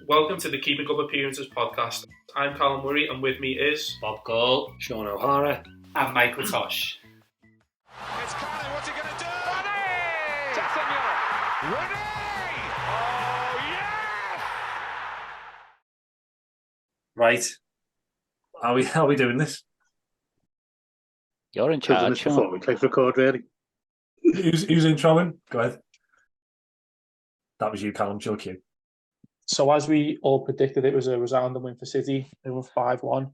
Welcome to the Keeping Up Appearances podcast. I'm Callum Murray and with me is Bob Cole, Sean O'Hara, and Michael Tosh. It's Carney, what's he going to do? Ronnie! Jackson, Ronnie! Oh, yes! Right. Are we doing this? You're in charge, Sean. Before we click record, really. Who's introing? Go ahead. That was you, Callum. It's your cue. So as we all predicted, it was a resounding win for City. They won 5-1 at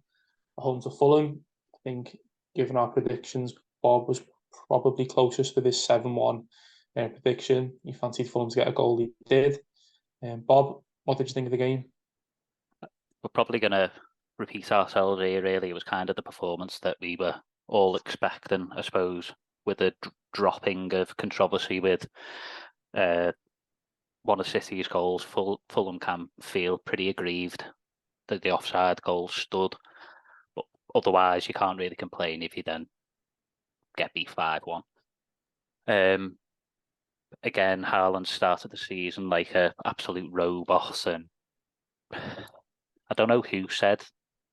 home to Fulham. I think, given our predictions, Bob was probably closest for this 7-1 prediction. He fancied Fulham to get a goal. He did. Bob, what did you think of the game? We're probably going to repeat ourselves here, really. It was kind of the performance that we were all expecting, I suppose, with the dropping of controversy with one of City's goals. Fulham can feel pretty aggrieved that the offside goal stood, but otherwise you can't really complain if you then get beat 5-1. Again, Haaland started the season like an absolute robot, and I don't know who said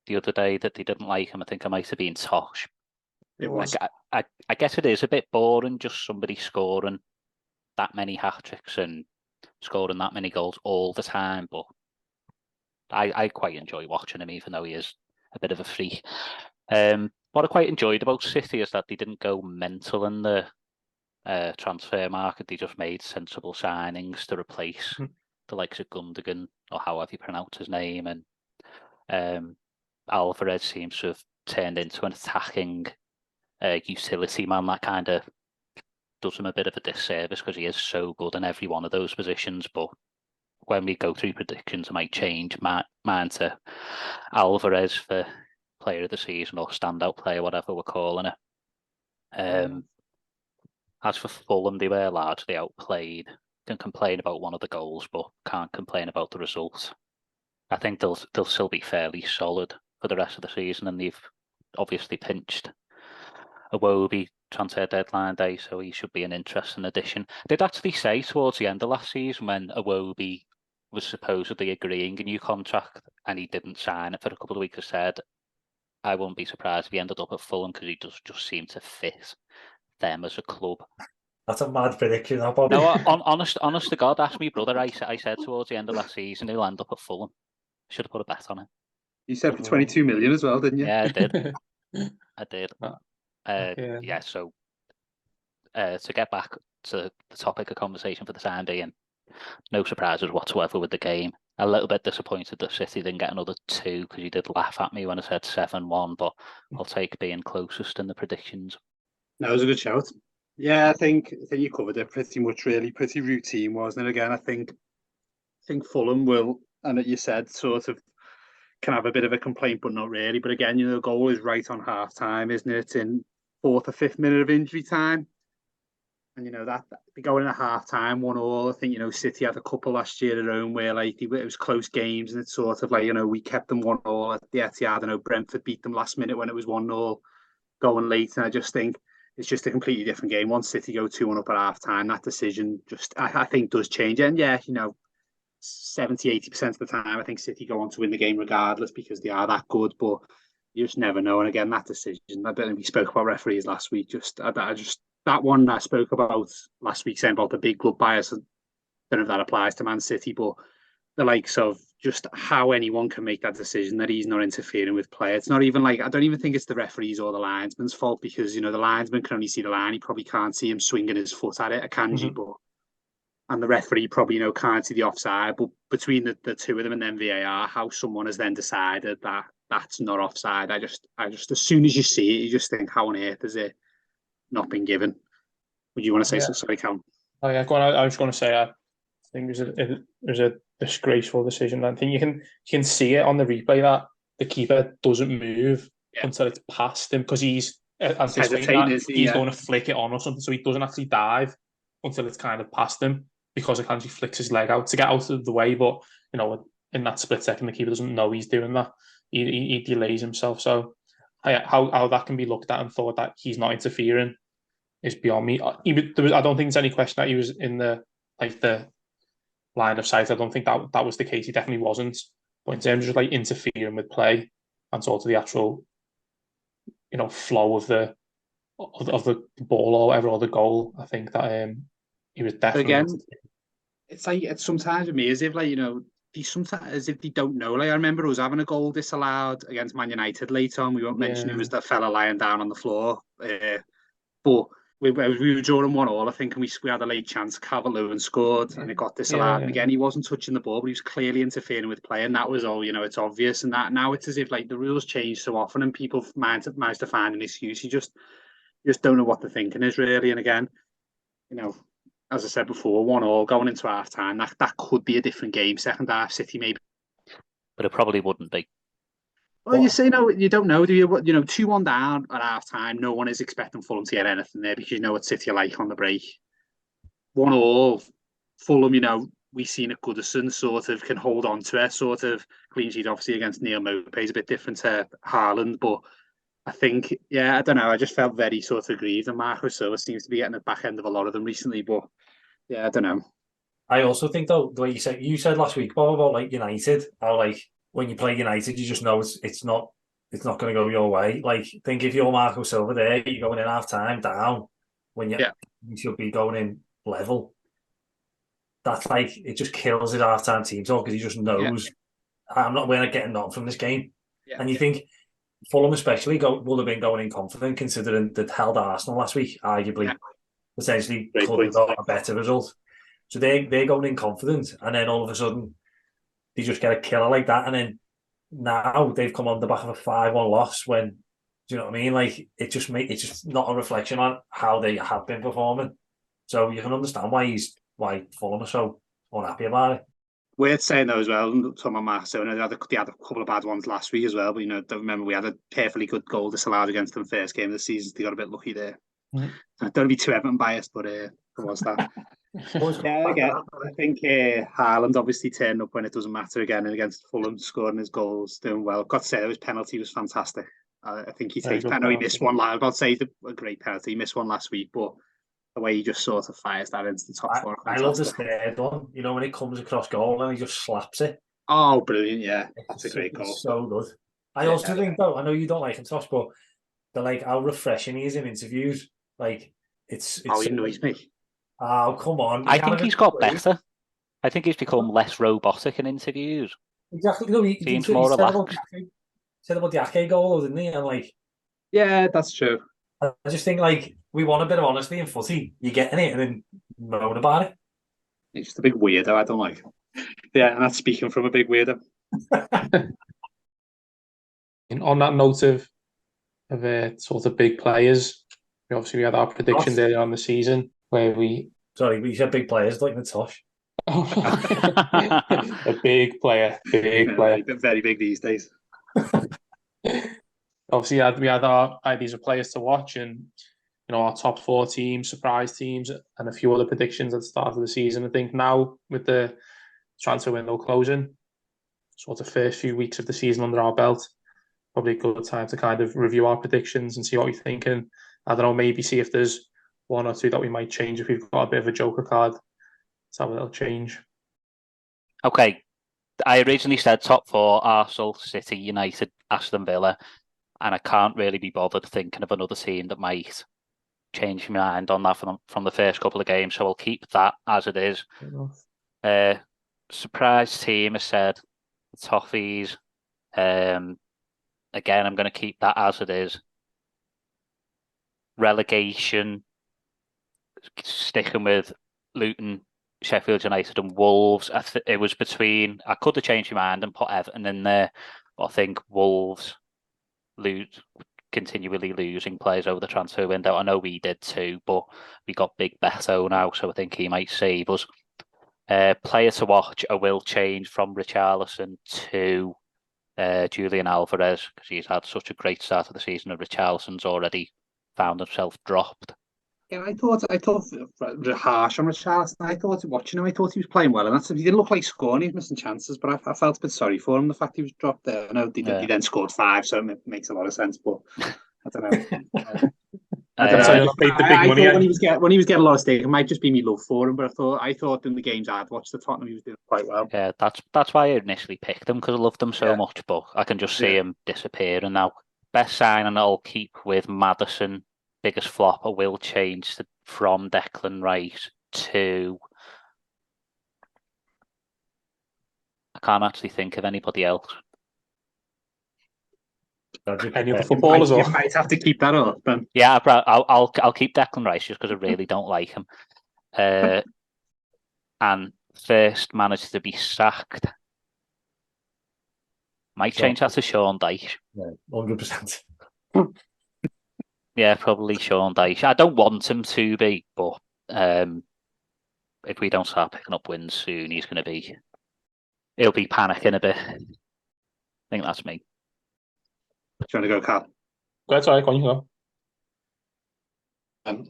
the other day that they didn't like him. I think it might have been Tosh. It was. I guess it is a bit boring just somebody scoring that many hat-tricks and scoring that many goals all the time, but I quite enjoy watching him, even though he is a bit of a freak. What I quite enjoyed about City is that they didn't go mental in the transfer market. They just made sensible signings to replace the likes of Gundogan, or however you pronounce his name, and Alvarez seems to have turned into an attacking utility man. That kind of does him a bit of a disservice because he is so good in every one of those positions. But when we go through predictions, I might change mine to Alvarez for player of the season or standout player, whatever we're calling it. As for Fulham, they were largely outplayed. Can complain about one of the goals, but can't complain about the result. I think they'll still be fairly solid for the rest of the season, and they've obviously pinched Iwobi transfer deadline day, so he should be an interesting addition. They'd actually say towards the end of last season, when Iwobi was supposedly agreeing a new contract and he didn't sign it for a couple of weeks, said, I wouldn't be surprised if he ended up at Fulham because he does just seem to fit them as a club. That's a mad prediction, huh, Bobby? No, honest to God, ask me brother. I said towards the end of last season he'll end up at Fulham. Should have put a bet on it. You said for 22 million as well, didn't you? Yeah, I did. I did. Yeah. Yeah, so to get back to the topic of conversation for the time being, no surprises whatsoever with the game. A little bit disappointed that City didn't get another 2 because you did laugh at me when I said 7-1, but I'll take being closest in the predictions. That was a good shout. Yeah, I think you covered it pretty much, really. Pretty routine, wasn't it? Again, I think Fulham will, and you said, sort of can have a bit of a complaint, but not really. But again, the goal is right on half time, isn't it? In 4th or 5th minute of injury time. And, that be going at half time, 1-1. I think, City had a couple last year at home where it was close games, and it's sort of like, we kept them 1-0 at the Etihad. I know Brentford beat them last minute when it was 1-0 going late. And I just think it's just a completely different game. Once City go 2-1 up at half time, that decision just, I think, does change. And yeah, 70-80% of the time, I think City go on to win the game regardless because they are that good. But you just never know. And again, that decision, I don't know if we spoke about referees last week. That one I spoke about last week, saying about the big club bias. I don't know if that applies to Man City, but the likes of just how anyone can make that decision that he's not interfering with play. It's not even like, I don't even think it's the referees or the linesman's fault because, the linesman can only see the line. He probably can't see him swinging his foot at it, Akanji, but and the referee probably, can't see the offside. But between the two of them and then VAR, how someone has then decided that that's not offside. I just, as soon as you see it, you just think, how on earth has it not been given? Would you want to say something? Sorry, Callum. Oh yeah, go on. I was going to say, I think it was a disgraceful decision. I think you can see it on the replay that the keeper doesn't move until it's past him because he's anticipating that he's going to flick it on or something, so he doesn't actually dive until it's kind of past him because Akanji flicks his leg out to get out of the way. But in that split second, the keeper doesn't know he's doing that. He delays himself. So how that can be looked at and thought that he's not interfering is beyond me. I don't think there's any question that he was in the line of sight. I don't think that was the case. He definitely wasn't. But in terms of just like interfering with play and sort of the actual, flow of the ball or whatever, or the goal, I think that he was definitely. Again, it's sometimes with me as if sometimes as if they don't know. Like I remember I was having a goal disallowed against Man United later on. We won't mention it was the fella lying down on the floor, but we were drawing 1-1, I think, and we had a late chance. Calvert-Lewin scored, and it got disallowed. And again, he wasn't touching the ball, but he was clearly interfering with play, and that was all. It's obvious. And that now it's as if like the rules change so often, and people manage to find an excuse. You just don't know what the thinking is really. And again, as I said before, 1-1 going into half time. That could be a different game. Second half, City maybe, but it probably wouldn't be. Well, you say no, you don't know, do you? 2-1 down at half time. No one is expecting Fulham to get anything there because you know what City are like on the break. 1-1, Fulham, we've seen at Goodison sort of can hold on to it, sort of clean sheet, obviously, against Neil Maupay is a bit different to Haaland, but I think, I don't know, I just felt very sort of aggrieved, and Marco Silva seems to be getting the back end of a lot of them recently, but I don't know. I also think, though, the way you said last week, Bob, about like United, how like when you play United, you just know it's not going to go your way. Like, think if you're Marco Silva there, you're going in half time down when you should be going in level. That's like, it just kills his half time team talk because he just knows we're not getting nothing from this game. Yeah. And you think Fulham especially will have been going in confident considering they'd held Arsenal last week, arguably, potentially could have got a better result. So they're going in confident, and then all of a sudden they just get a killer like that, and then now they've come on the back of a 5-1 loss. When, do you know what I mean? Like it's just not a reflection on how they have been performing. So you can understand why Fulham are so unhappy about it. Worth saying though as well, talking about Marcel, they had a couple of bad ones last week as well. But don't remember we had a perfectly good goal disallowed against them first game of the season. They got a bit lucky there. Mm-hmm. Don't be too Everton biased, but it was that. I think Haaland obviously turned up when it doesn't matter again, and against Fulham, scoring his goals, doing well. Got to say, his penalty was fantastic. I think he takes. I know he missed one. I'd say a great penalty. He missed one last week, but the way he just sort of fires that into the top four. I love the third one. When it comes across goal and he just slaps it. Oh, brilliant! Yeah, that's a great goal. So good. I also think, though, I know you don't like him, Tosh, but they're like how refreshing he is in interviews. Like it's he annoys me. Oh, come on. I think he's got better. I think he's become less robotic in interviews. Exactly. No, he seems more relaxed. Said about the Ake goal, didn't he? And like, yeah, that's true. I just think like we want a bit of honesty in footy. You're getting it and then moan about it. He's just a big weirdo. I don't like him. Yeah, and that's speaking from a big weirdo. And on that note of sort of big players, we had our predictions earlier on the season. Where we you said big players like the Tosh. A big player, very big these days. Obviously, we had our ideas of players to watch, and our top 4 teams, surprise teams, and a few other predictions at the start of the season. I think now with the transfer window closing, sort of first few weeks of the season under our belt, probably a good time to kind of review our predictions and see what we think, and I don't know, maybe see if there's 1 or 2 that we might change if we've got a bit of a joker card. Let's have a little change. Okay. I originally said top 4, Arsenal, City, United, Aston Villa, and I can't really be bothered thinking of another team that might change my mind on that from the first couple of games, so I'll keep that as it is. Surprise team, I said, the Toffees. Again, I'm going to keep that as it is. Relegation, sticking with Luton, Sheffield United and Wolves. It was between, I could have changed my mind and put Everton in there, but I think Wolves continually losing players over the transfer window. I know we did too, but we got Big Beto now, so I think he might save us. Player to watch, I will change from Richarlison to Julian Alvarez, because he's had such a great start of the season, and Richarlison's already found himself dropped. Yeah, I thought harsh on Richarlison. I thought watching him, I thought he was playing well, and he didn't look like scoring. He was missing chances, but I felt a bit sorry for him. The fact he was dropped there. I know he then scored 5, so it makes a lot of sense. But I don't know. I don't know. So you're not paid the big I money. thought when he was getting a lot of stake, it might just be me love for him. But I thought in the games I'd watched the Tottenham, he was doing quite well. Yeah, that's why I initially picked him, because I loved him so much. But I can just see him disappearing now. Best signing I'll keep with Maddison. Biggest flop I will change from Declan Rice to. I can't actually think of anybody else. Any other footballers? You might have to keep that up. Ben. Yeah, I'll keep Declan Rice just because I really don't like him. And first manager to be sacked. Might change that to Sean Dyche. Yeah, 100%. Yeah, probably Sean Dyche. I don't want him to be, but if we don't start picking up wins soon, he'll be panicking a bit. I think that's me. Trying to go, Cal. That's all right, you go.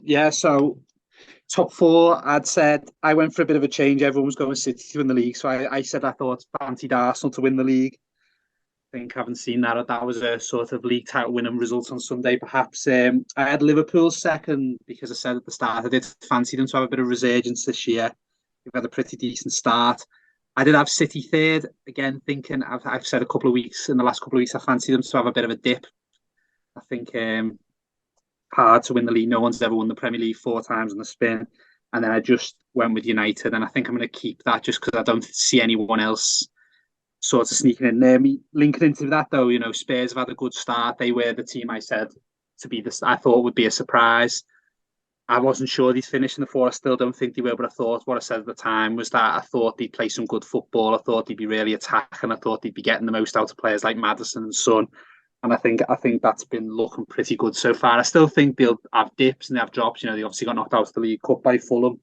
Yeah, so top four, I'd said I went for a bit of a change. Everyone was going City to win the league, so I said I thought fancied Arsenal to win the league. I think I haven't seen that. That was a sort of league title winning result on Sunday, perhaps. I had Liverpool second because I said at the start I did fancy them to have a bit of resurgence this year. They've had a pretty decent start. I did have City third, again, thinking I've said in the last couple of weeks, I fancy them to have a bit of a dip. I think hard to win the league. No one's ever won the Premier League 4 times in the spin. And then I just went with United, and I think I'm going to keep that just because I don't see anyone else sort of sneaking in there. Linking into that, though, Spurs have had a good start. They were the team I said I thought would be a surprise. I wasn't sure they'd finish in the 4. I still don't think they will, but I thought what I said at the time was that I thought they'd play some good football. I thought they'd be really attacking. I thought they'd be getting the most out of players like Maddison and Son. And I think that's been looking pretty good so far. I still think they'll have dips and they have drops. They obviously got knocked out of the League Cup by Fulham.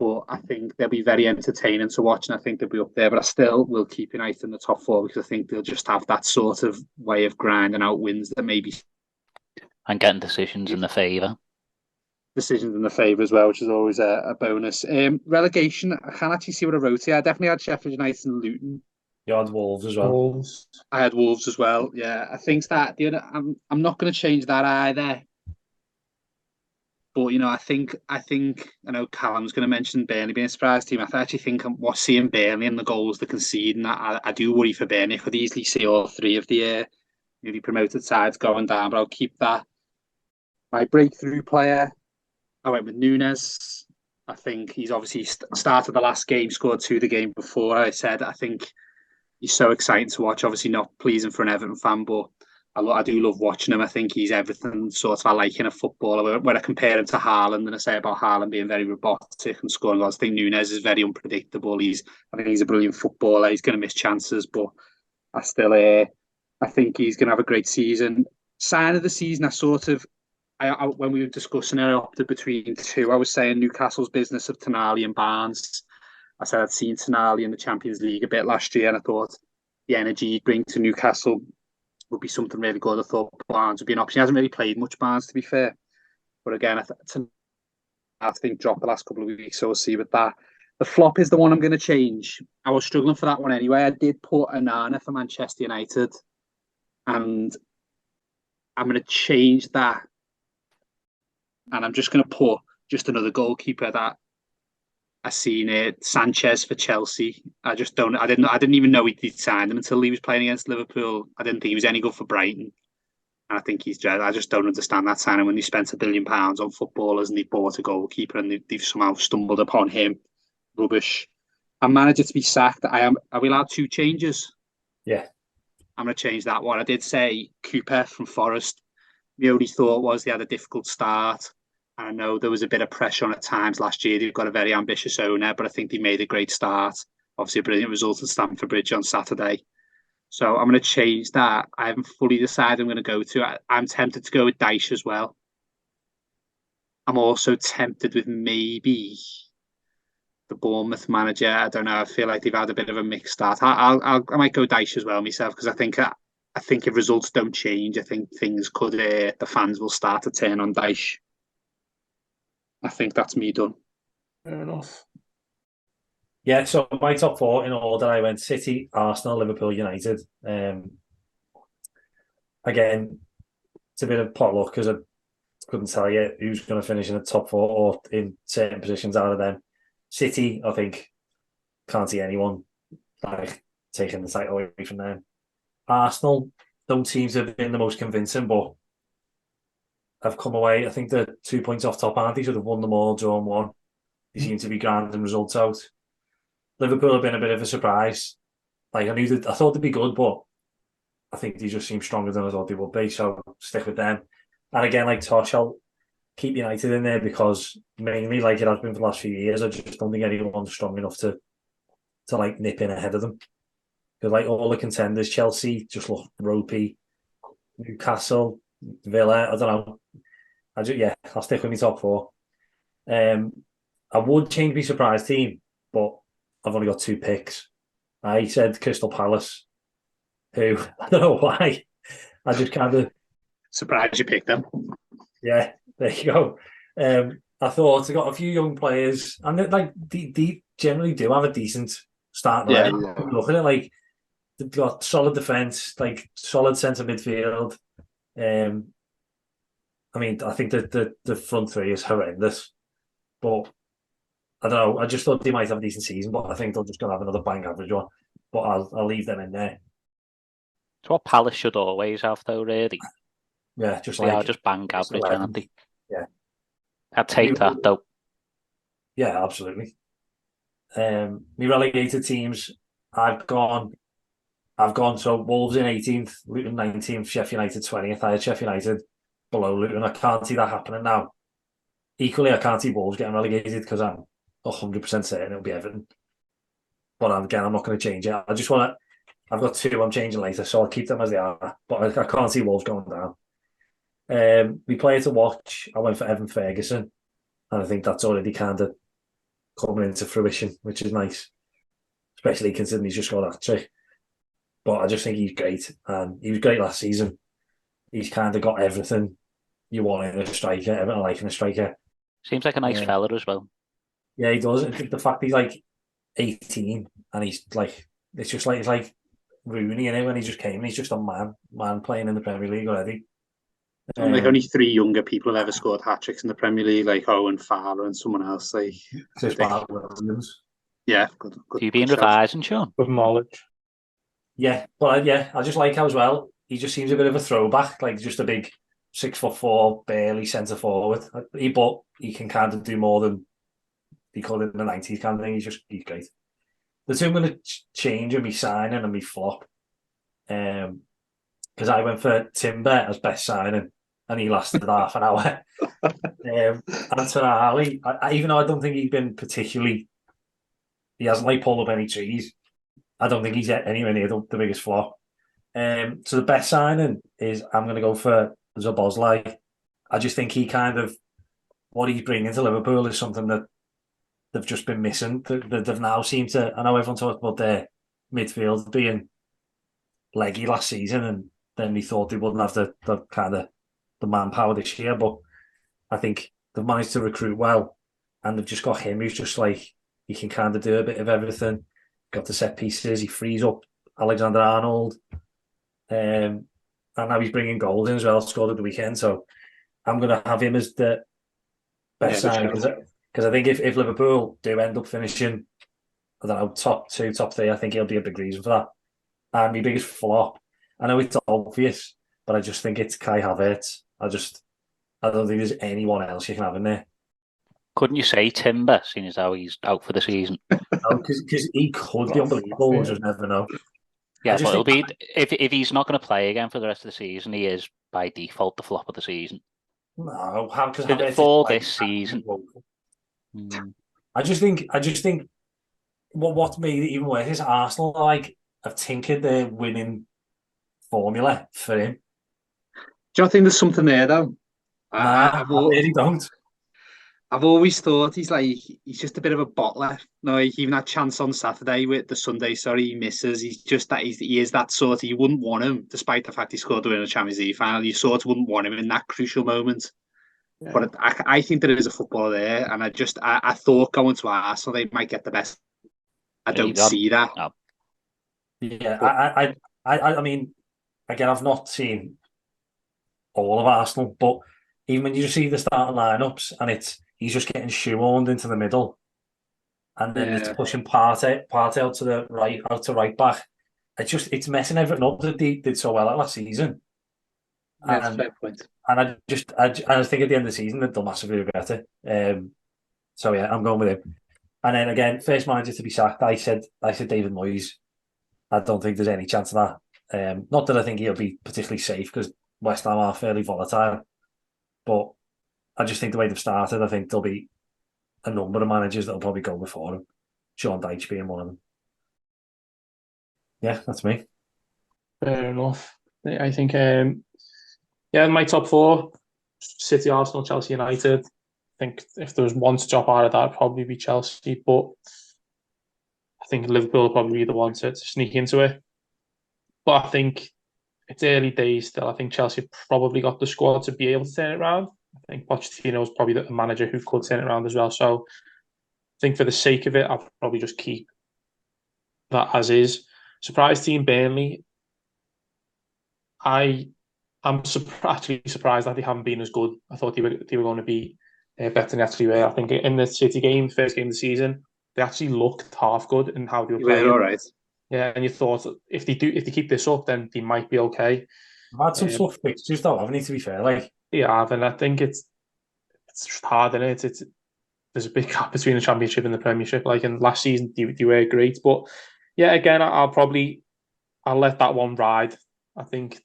But I think they'll be very entertaining to watch, and I think they'll be up there. But I still will keep United in the top 4 because I think they'll just have that sort of way of grinding out wins that maybe... And getting decisions in the favour. Decisions in the favour as well, which is always a bonus. Relegation, I can't actually see what I wrote here. I definitely had Sheffield United and Luton. You had Wolves as well. I had Wolves as well. Yeah, I think that I'm not going to change that either. But I think I know Callum's going to mention Burnley being a surprise team. I actually think what's seeing Burnley and the goals they concede, and I do worry for Burnley. I could easily see all 3 of the newly promoted sides going down, but I'll keep that. My breakthrough player, I went with Nunes. I think he's obviously started the last game, scored 2 the game before. I think he's so exciting to watch. Obviously not pleasing for an Everton fan, but I do love watching him. I think he's everything sort of I like in a footballer. When I compare him to Haaland, and I say about Haaland being very robotic and scoring goals, I think Nunes is very unpredictable. I think he's a brilliant footballer. He's going to miss chances, but I think he's going to have a great season. Sign of the season, when we were discussing it, I opted between 2. I was saying Newcastle's business of Tonali and Barnes. I said I'd seen Tonali in the Champions League a bit last year, and I thought the energy he'd bring to Newcastle would be something really good. I thought Barnes would be an option. He hasn't really played much, Barnes, to be fair. But again, I think dropped the last couple of weeks, so we'll see with that. The flop is the one I'm going to change. I was struggling for that one anyway. I did put Onana for Manchester United, and I'm going to change that. And I'm just going to put just another goalkeeper that I seen it, Sanchez for Chelsea. I didn't even know he'd signed him until he was playing against Liverpool. I didn't think he was any good for Brighton. And I think I just don't understand that signing when they spent £1 billion on footballers and they bought a goalkeeper and they've somehow stumbled upon him. Rubbish. I'm manager to be sacked. Are we allowed 2 changes? Yeah. I'm going to change that one. I did say Cooper from Forest. The only thought was they had a difficult start. I know there was a bit of pressure on at times last year. They've got a very ambitious owner, but I think they made a great start. Obviously, a brilliant result at Stamford Bridge on Saturday. So I'm going to change that. I haven't fully decided I'm going to go to. I'm tempted to go with Dyche as well. I'm also tempted with maybe the Bournemouth manager. I don't know. I feel like they've had a bit of a mixed start. I might go Dyche as well myself because I think if results don't change, I think things could. The fans will start to turn on Dyche. I think that's me done. Fair enough. Yeah, so my top 4 in order, I went City, Arsenal, Liverpool, United. Again, it's a bit of potluck because couldn't tell you who's going to finish in the top four or in certain positions out of them. City, I think, can't see anyone like taking the title away from them. Arsenal don't seem to have been the most convincing, but have come away. I think they're 2 points off top, aren't they? Should have won them all, drawn one. They seem to be grinding results out. Liverpool have been a bit of a surprise. Like I thought they'd be good, but I think they just seem stronger than I thought they would be. So stick with them. And again, like Tosh, I'll keep United in there because mainly like it has been for the last few years. I just don't think anyone's strong enough to like nip in ahead of them. Because like all the contenders, Chelsea just look ropey. Newcastle, Villa, I don't know. I'll stick with my top four. I would change my surprise team, but I've only got 2 picks. I said Crystal Palace, who I don't know why. I just kind of surprised you picked them. Yeah, there you go. I thought they got a few young players, and they generally do have a decent start. Yeah. Look at it, like they've got solid defense, like solid centre midfield. I mean, I think that the front three is horrendous, but I don't know. I just thought they might have a decent season, but I think they're just going to have another bang average one. But I'll leave them in there. It's what Palace should always have, though, really. Yeah, just bang average, aren't they? Yeah. I'd take that, though. Yeah, absolutely. My relegated teams, I've gone so Wolves in 18th, Luton 19th, Sheffield United 20th. I had Sheffield United below Luton. I can't see that happening now. Equally, I can't see Wolves getting relegated because I'm 100% certain it'll be Everton. But again, I'm not going to change it. I just want to. I've got 2 I'm changing later, so I'll keep them as they are. But I can't see Wolves going down. We player to watch, I went for Evan Ferguson. And I think that's already kind of coming into fruition, which is nice. Especially considering he's just got a hat-trick. But I just think he's great. And he was great last season. He's kind of got everything you want in a striker, everything I like in a striker. Seems like a nice fella as well. Yeah, he does. The fact he's like 18 and he's like, it's just like, it's like Rooney, in it when he just came. He's just a man playing in the Premier League already. Like only 3 younger people have ever scored hat-tricks in the Premier League, like Owen Farrell and someone else. Like, Williams. Yeah, good. Are you being revising, Sean? Good knowledge. Yeah, but I just like how as well. He just seems a bit of a throwback, like just a big 6'4", barely centre forward. But he can kind of do more than he called it in the 90s kind of thing. He's great. The 2 I'm going to change are me signing and me flop. Because I went for Timber as best signing, and he lasted half an hour. And Tonali, even though I don't think he's been particularly, he hasn't like pulled up any trees. I don't think he's anywhere near the biggest flop. So the best signing is I'm going to go for Szoboszlai. I just think he kind of, what he's bringing to Liverpool is something that they've just been missing. They've now seemed to, I know everyone talked about their midfield being leggy last season, and then they thought they wouldn't have the kind of the manpower this year, but I think they've managed to recruit well, and they've just got him who's just like, he can kind of do a bit of everything. Got the set pieces, he frees up Alexander-Arnold, and now he's bringing goals in as well, scored at the weekend, so I'm going to have him as the best signing, because I think if Liverpool do end up finishing, I don't know, top 2, top 3, I think he'll be a big reason for that. And my biggest flop, I know it's obvious, but I just think it's Kai Havertz. I don't think there's anyone else you can have in there. Couldn't you say Timber, seeing as how he's out for the season? Because he could be unbelievable, we'll just never know. Yeah, but it'll be, if he's not going to play again for the rest of the season, he is by default the flop of the season. No, because for this season. I just think what made it even worse is Arsenal have tinkered their winning formula for him. Do you think there's something there though? I really don't. I've always thought he's just a bit of a bottler. No, even that chance on Saturday with the Sunday, he misses. He's just that he is that sort of, you wouldn't want him, despite the fact he scored to win a Champions League final. You sort of wouldn't want him in that crucial moment. Yeah. But I think there is a footballer there, and I thought going to Arsenal they might get the best. I don't see that. No. Yeah, I mean, again, I've not seen all of Arsenal, but even when you just see the starting lineups and he's just getting shoehorned into the middle, and then it's pushing Partey out to the right, out to right back. It's messing everything up that they did so well at last season. Yeah, that's a fair point. And I think at the end of the season that they'll massively regret it. So yeah, I'm going with him. And then again, first manager to be sacked. I said David Moyes. I don't think there's any chance of that. Not that I think he'll be particularly safe because West Ham are fairly volatile, but I just think the way they've started, I think there'll be a number of managers that'll probably go before him. Sean Dyche being one of them. Yeah, that's me. Fair enough. I think, my top four: City, Arsenal, Chelsea, United. I think if there was one to drop out of that, it'd probably be Chelsea. But I think Liverpool will probably be the one to sneak into it. But I think it's early days still. I think Chelsea probably got the squad to be able to turn it around. I think Pochettino is probably the manager who could turn it around as well. So I think for the sake of it, I'll probably just keep that as is. Surprise team, Burnley. I'm actually surprised that they haven't been as good. I thought they were going to be better than they actually were. I think in the City game, first game of the season, they actually looked half good in how they were playing. All right. Yeah, and you thought if they keep this up, then they might be okay. I've had some tough fixtures though, haven't they, to be fair? Like, yeah, and I think it's just hard, isn't it? There's a big gap between the Championship and the Premiership. Like in last season, they were great, but yeah, again, I'll let that one ride. I think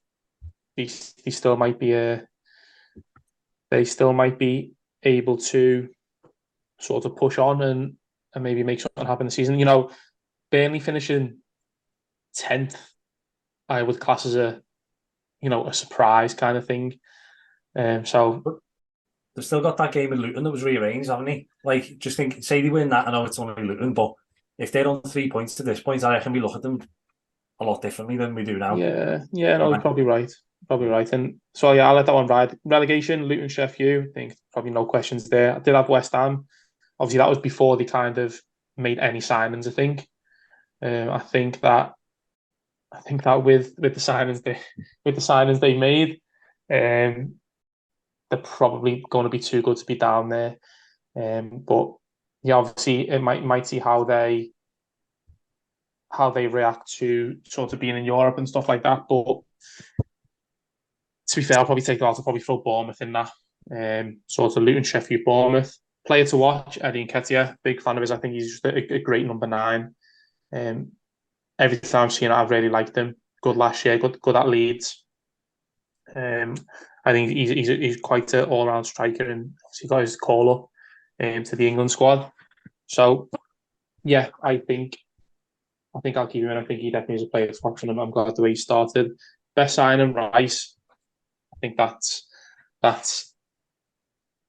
they still might be able to sort of push on and maybe make something happen this season. You know, Burnley finishing 10th, I would class as a surprise kind of thing. So they've still got that game in Luton that was rearranged, haven't they? Like, just think, say they win that, I know it's only Luton, but if they're on 3 points to this point, I reckon we look at them a lot differently than we do now. Yeah, no, you're probably right. And so yeah, I'll let that one ride. Relegation, Luton, Sheffield. I think probably no questions there. I did have West Ham. Obviously, that was before they kind of made any signings. I think. I think that with the signings they made, they're probably going to be too good to be down there. But yeah, obviously it might see how they react to sort of being in Europe and stuff like that. But to be fair, I'll probably take the out to probably throw Bournemouth in that. Sort of Luton, Sheffield, Bournemouth. Player to watch, Eddie Nketiah. Big fan of his. I think he's just a great number 9. Every time I've seen it, I've really liked him. Good last year, good at Leeds. I think he's quite an all-round striker, and he got his call up to the England squad. So yeah, I think I'll keep him in. I think he definitely is a player to watch, and I'm glad the way he started. Best signing, Rice. I think that's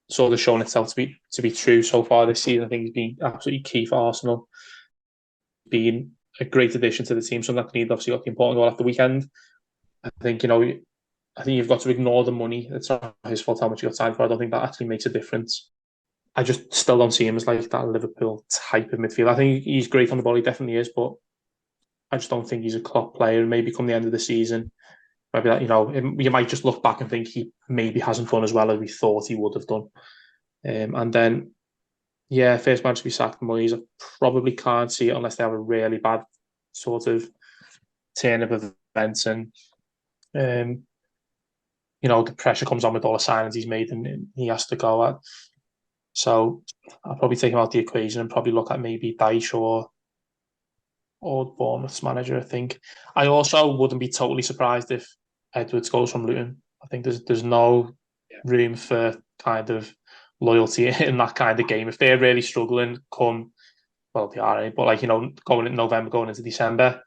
sort of shown itself to be true so far this season. I think he's been absolutely key for Arsenal. Being a great addition to the team. Something that need obviously got the important goal after the weekend. I think you've got to ignore the money. It's not his fault how much he got signed for. I don't think that actually makes a difference. I just still don't see him as like that Liverpool type of midfield. I think he's great on the ball, he definitely is, but I just don't think he's a Klopp player. And maybe come the end of the season, maybe that you might just look back and think he maybe hasn't done as well as we thought he would have done. And then, yeah, first man to be sacked, Moyes. I probably can't see it unless they have a really bad sort of turn of events, and the pressure comes on with all the signings he's made, and he has to go at. So I'll probably take him out the equation and probably look at maybe Dyche or Bournemouth's manager. I think I also wouldn't be totally surprised if Edwards goes from Luton. I think there's no room for kind of loyalty in that kind of game. If they're really struggling, they are, but going in November, going into December,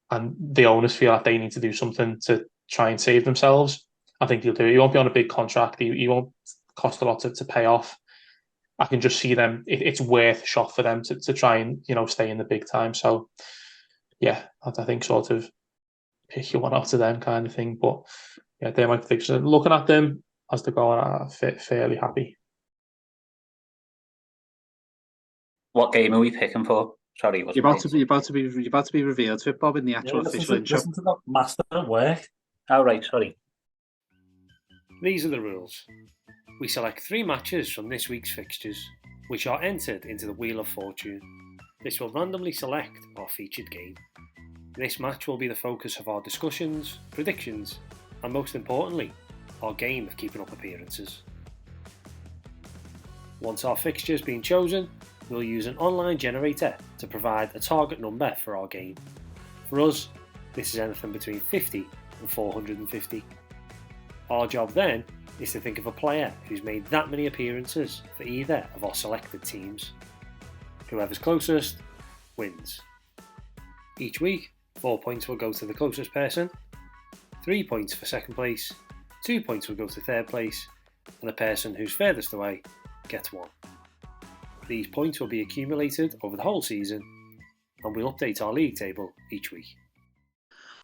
and the owners feel like they need to do something to try and save themselves, I think he'll do it. He won't be on a big contract. He won't cost a lot to pay off. I can just see them. It's worth a shot for them to try and stay in the big time. So yeah, I think sort of pick your one out to them kind of thing. But yeah, they're my predictions. Looking at them as they're going, I'm fairly happy. What game are we picking for? Sorry, you're about to be revealed to it, Bob, in the actual official intro. Listen to that master at work. Oh right, sorry. These are the rules. We select 3 matches from this week's fixtures, which are entered into the Wheel of Fortune. This will randomly select our featured game. This match will be the focus of our discussions, predictions, and most importantly, our game of keeping up appearances. Once our fixture has been chosen, we'll use an online generator to provide a target number for our game. For us, this is anything between 50 and 450. Our job then is to think of a player who's made that many appearances for either of our selected teams. Whoever's closest wins. Each week, 4 points will go to the closest person, 3 points for second place, 2 points will go to third place, and the person who's furthest away gets 1. These points will be accumulated over the whole season, and we'll update our league table each week.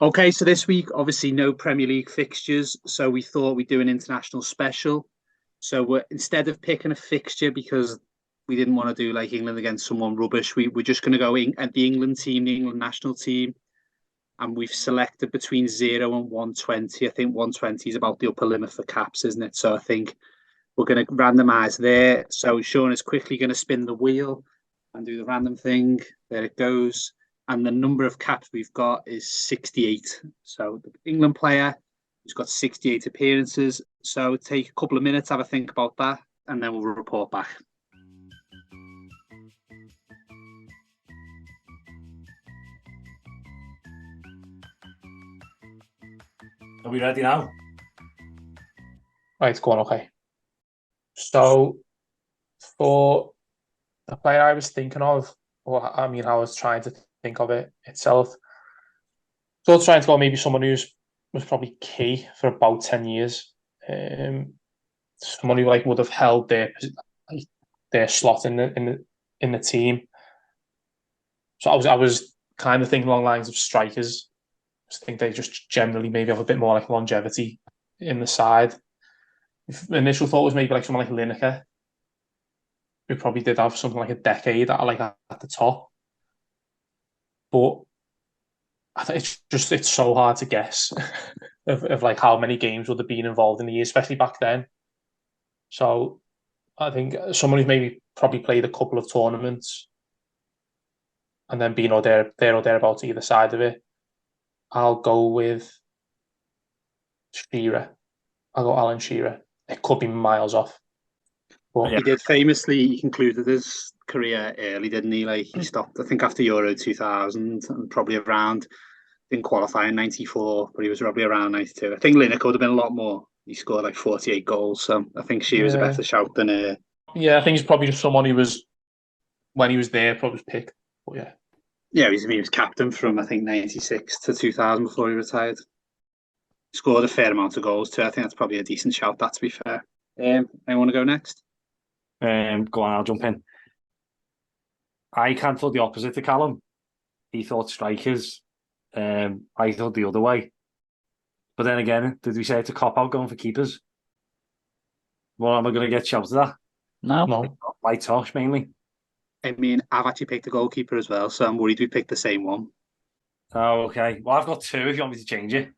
Okay, so this week, obviously no Premier League fixtures, so we thought we'd do an international special. So instead of picking a fixture, because we didn't want to do like England against someone rubbish, we're just going to go at the England team, the England national team, and we've selected between 0 and 120. I think 120 is about the upper limit for caps, isn't it? So I think we're going to randomise there. So Sean is quickly going to spin the wheel and do the random thing. There it goes. And the number of caps we've got is 68. So the England player who's got 68 appearances. So take a couple of minutes, have a think about that, and then we'll report back. Are we ready now? Right, go on, okay. So, for the player I was thinking of, or I mean, I was trying to think of it itself. So I was trying to go maybe someone who was probably key for about 10 years. Someone who like would have held their slot in the team. So I was kind of thinking along the lines of strikers. I think they just generally maybe have a bit more like longevity in the side. Initial thought was maybe like someone like Lineker, who probably did have something like a decade at the top. But I think it's so hard to guess of like how many games would have been involved in the year, especially back then. So I think someone who's maybe probably played a couple of tournaments and then been there or thereabouts either side of it. I'll go with Shearer. I'll go Alan Shearer. It could be miles off. But He did famously, he concluded his career early, didn't he? Like he stopped, I think, after Euro 2000 and probably around, didn't qualify in 94, but he was probably around 92. I think Lineker would have been a lot more. He scored like 48 goals, so I think she was a better shout than... Yeah, I think he's probably just someone who was, when he was there, probably was picked. But yeah. Yeah, he was captain from, I think, 96 to 2000 before he retired. Scored a fair amount of goals too. I think that's probably a decent shout, that, to be fair. Anyone want to go next? Go on, I'll jump in. I can't thought the opposite to Callum. He thought strikers. I thought the other way. But then again, did we say it's a cop-out going for keepers? Well, am I going to get shouted at? No. By Tosh, mainly. I mean, I've actually picked a goalkeeper as well, so I'm worried we picked the same one. Oh, okay. Well, I've got 2 if you want me to change it.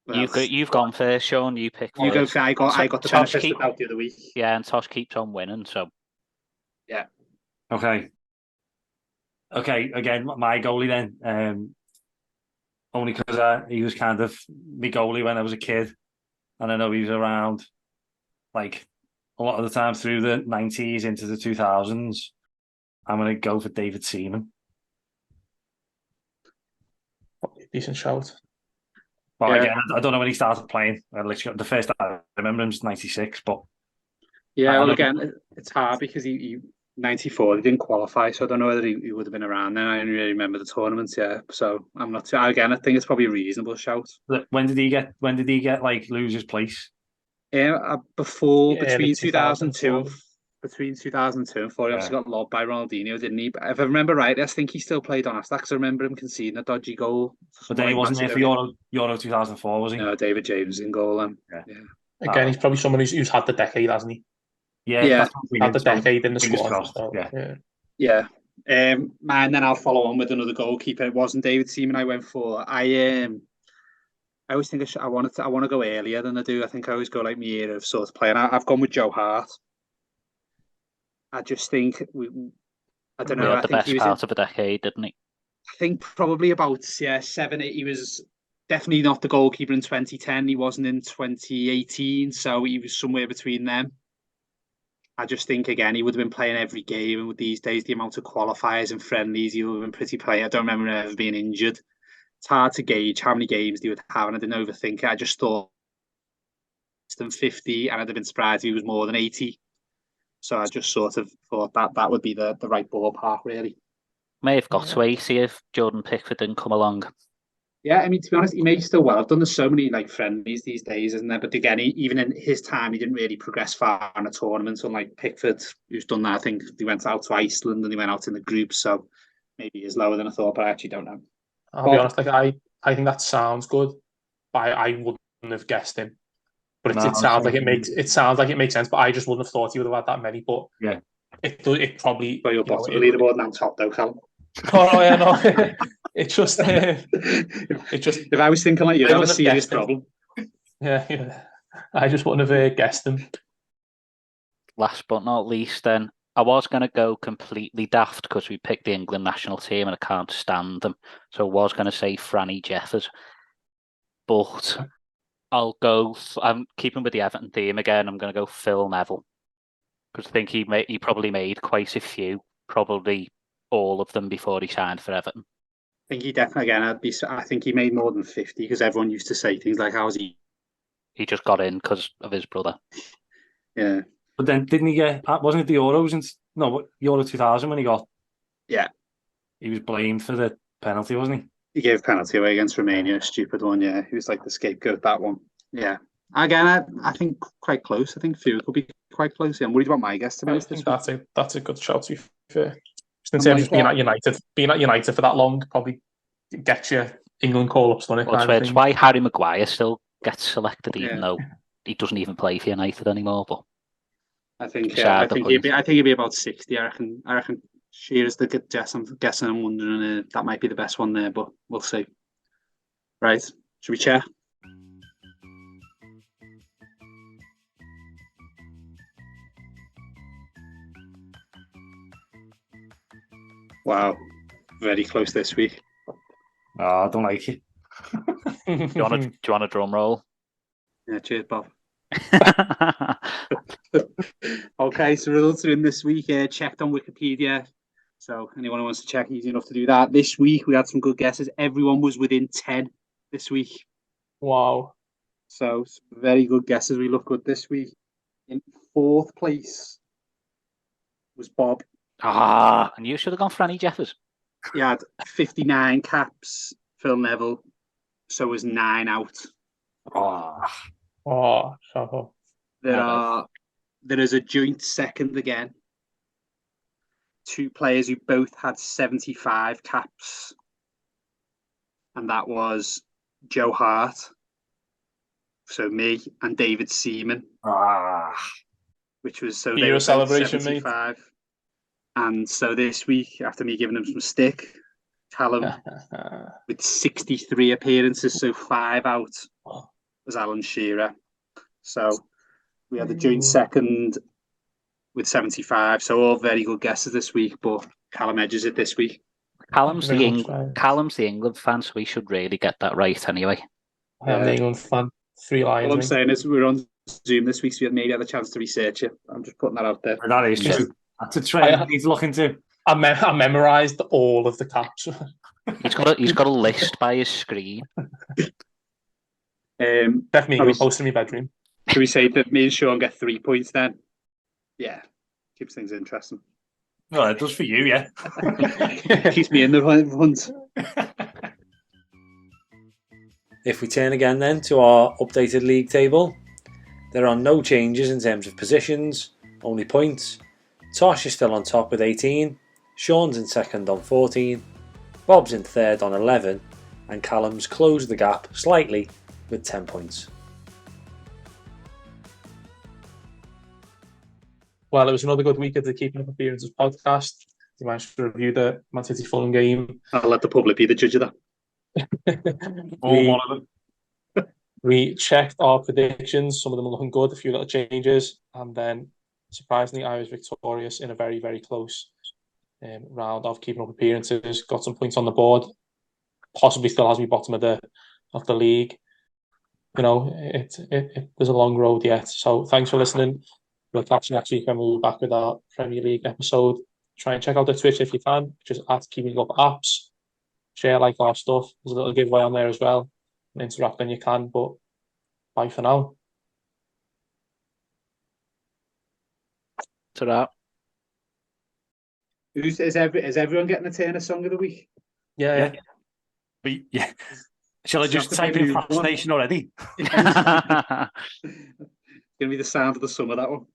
Well, You've gone first, Sean. You pick You first. go. I got the Tosh benefit of the doubt the other week. Yeah, and Tosh keeps on winning, so... Yeah. Okay. Again, my goalie then. Only because he was kind of my goalie when I was a kid. And I know he was around, like, a lot of the time through the 90s into the 2000s. I'm going to go for David Seaman. Decent shout. Well, again, I don't know when he started playing. The first I remember him was 96, but... Yeah, well, again, it's hard because he 94, he didn't qualify, so I don't know whether he would have been around then. I don't really remember the tournaments, yeah. So I'm not... Again, I think it's probably a reasonable shout. When did he get like, lose his place? Yeah, between 2002 between 2002 and 4, he obviously got lobbed by Ronaldinho, didn't he? But if I remember right, I think he still played on us, because I remember him conceding a dodgy goal. But then he wasn't there for Euro 2004, was he? No, David James in goal. Yeah. Again, he's probably someone who's had the decade, hasn't he? Yeah. Had the decade in the squad. So, yeah. Mine, then I'll follow on with another goalkeeper. It wasn't David Seaman I went for. I I always think I want to go earlier than I do. I think I always go like my year of sort of playing. I've gone with Joe Hart. I just think I don't He know. had I the think best he was part of a decade, didn't he? I think probably about 7, 8. He was definitely not the goalkeeper in 2010. He wasn't in 2018, so he was somewhere between them. I just think again he would have been playing every game, and with these days the amount of qualifiers and friendlies, he would have been pretty playing. I don't remember him ever being injured. It's hard to gauge how many games he would have, and I didn't overthink it. I just thought less than 50, and I'd have been surprised if he was more than 80. So I just sort of thought that would be the right ballpark, really. May have got to 80 if Jordan Pickford didn't come along. Yeah, I mean, to be honest, he may still well have done. There's so many like friendlies these days, isn't there? But again, even in his time, he didn't really progress far in a tournament. Unlike Pickford, who's done that, I think he went out to Iceland and he went out in the group. So maybe he's lower than I thought, but I actually don't know. I'll be honest, like I think that sounds good, but I wouldn't have guessed him. But it sounds like it makes sense. But I just wouldn't have thought he would have had that many. But yeah, it probably. But you're bottom of the leaderboard now, top though, Cal. Oh yeah, no. It just. If I was thinking like you'd have a serious problem. Yeah. I just wouldn't have guessed him. Last but not least, then I was going to go completely daft because we picked the England national team and I can't stand them. So I was going to say Franny Jeffers, but I'll go. I'm keeping with the Everton theme again. I'm going to go Phil Neville because I think he probably made quite a few, probably all of them before he signed for Everton. I think he definitely I think he made more than 50 because everyone used to say things like, "How's he?" He just got in because of his brother. Yeah. But then didn't he get? Wasn't it the Euros? Euro 2000 when he got. Yeah. He was blamed for the penalty, wasn't he? He gave penalty away against Romania, stupid one. Yeah, he was like the scapegoat that one. Yeah. Again, I think quite close. I think Fuchs will be quite close. Yeah, I'm worried about my guess to be honest. That's a good shout. To be fair, just in terms of being at United for that long, probably gets you England call-ups, doesn't it? Well, it's why Harry Maguire still gets selected, even though he doesn't even play for United anymore. But I think he'd be about 60. I reckon Shearer's the good guess. I'm guessing. I'm wondering that might be the best one there, but we'll see. Right? Should we check? Wow, very close this week. Oh, I don't like it. Do you want a drum roll? Yeah, cheers, Bob. Okay, so results are in this week. Checked on Wikipedia. So anyone who wants to check, easy enough to do that. This week we had some good guesses. Everyone was within 10 this week. Wow. So very good guesses. We look good this week. In 4th place was Bob. And you should have gone Franny Jeffers. He had 59 caps. Phil Neville. So was 9 out. So There is a joint second again. 2 players who both had 75 caps. And that was Joe Hart. So me and David Seaman. Which was so they were celebration 75. Mate. And so this week, after me giving him some stick, Callum with 63 appearances, so 5 out was Alan Shearer. So we had a joint second with 75. So all very good guesses this week, but Callum edges it this week. Callum's the England fan, so we should really get that right anyway. I am the England fan. 3 Lions. All I'm saying is we're on Zoom this week, so we maybe had a chance to research it. I'm just putting that out there. That is true. That's a trend he's looking to. I memorised all of the caps. He's got a list by his screen. Definitely posted in my bedroom. Should we say that me and Sean get 3 points then? Yeah, keeps things interesting. Well, it does for you, yeah. Keeps me in the hunt. If we turn again then to our updated league table, there are no changes in terms of positions, only points. Tosh is still on top with 18, Sean's in second on 14, Bob's in third on 11, and Callum's closed the gap slightly with 10 points. Well, it was another good week of the Keeping Up Appearances podcast. We managed to review the Man City Fulham game. I'll let the public be the judge of that. One of them. We checked our predictions. Some of them are looking good, a few little changes. And then, surprisingly, I was victorious in a very, very close round of keeping up appearances. Got some points on the board. Possibly still has me bottom of the league. You know, there's a long road yet. So thanks for listening. We'll catch you next week when we're back with our Premier League episode. Try and check out the Twitch if you can. Just at Keeping Up Apps. Share like our stuff. There's a little giveaway on there as well. And interact when you can. But bye for now. Ta-ra. Is everyone getting a Turner Song of the Week? Yeah. But yeah. Shall I just type in Fast Nation already? It's going to be the sound of the summer, that one.